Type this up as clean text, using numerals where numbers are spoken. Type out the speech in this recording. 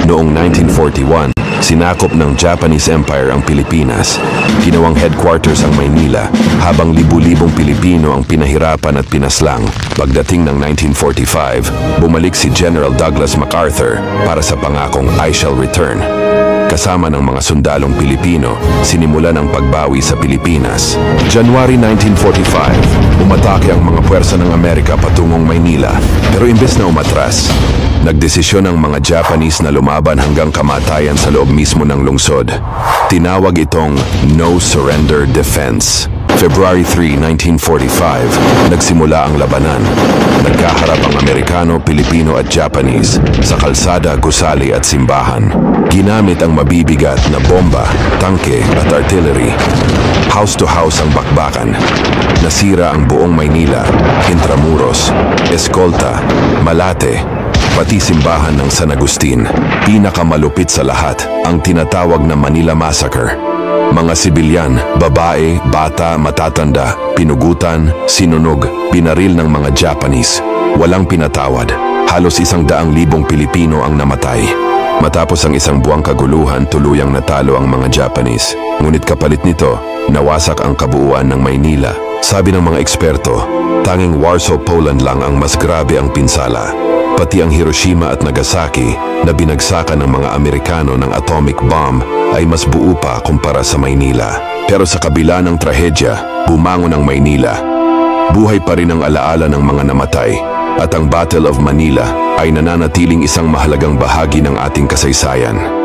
Noong 1941, sinakop ng Japanese Empire ang Pilipinas. Ginawang headquarters ang Maynila, habang libu-libong Pilipino ang pinahirapan at pinaslang. Pagdating ng 1945, bumalik si General Douglas MacArthur para sa pangakong I shall return. Kasama ng mga sundalong Pilipino, sinimulan ang pagbawi sa Pilipinas. January 1945, umatake ang mga puwersa ng Amerika patungong Maynila. Pero imbes na umatras, nagdesisyon ang mga Japanese na lumaban hanggang kamatayan sa loob mismo ng lungsod. Tinawag itong No Surrender Defense. February 3, 1945, nagsimula ang labanan. Nagkaharap ang Amerikano, Pilipino at Japanese sa kalsada, gusali at simbahan. Ginamit ang mabibigat na bomba, tangke at artillery. House to house ang bakbakan. Nasira ang buong Maynila, Intramuros, Escolta, Malate, pati simbahan ng San Agustin. Pinakamalupit sa lahat ang tinatawag na Manila Massacre. Mga sibilyan, babae, bata, matatanda, pinugutan, sinunog, binaril ng mga Japanese. Walang pinatawad. Halos 100,000 Pilipino ang namatay. Matapos ang isang buwang kaguluhan, tuluyang natalo ang mga Japanese. Ngunit kapalit nito, nawasak ang kabuuan ng Maynila. Sabi ng mga eksperto, tanging Warsaw, Poland lang ang mas grabe ang pinsala. Pati ang Hiroshima at Nagasaki na binagsakan ng mga Amerikano ng atomic bomb ay mas buo pa kumpara sa Maynila. Pero sa kabila ng trahedya, bumangon ang Maynila. Buhay pa rin ang alaala ng mga namatay at ang Battle of Manila ay nananatiling isang mahalagang bahagi ng ating kasaysayan.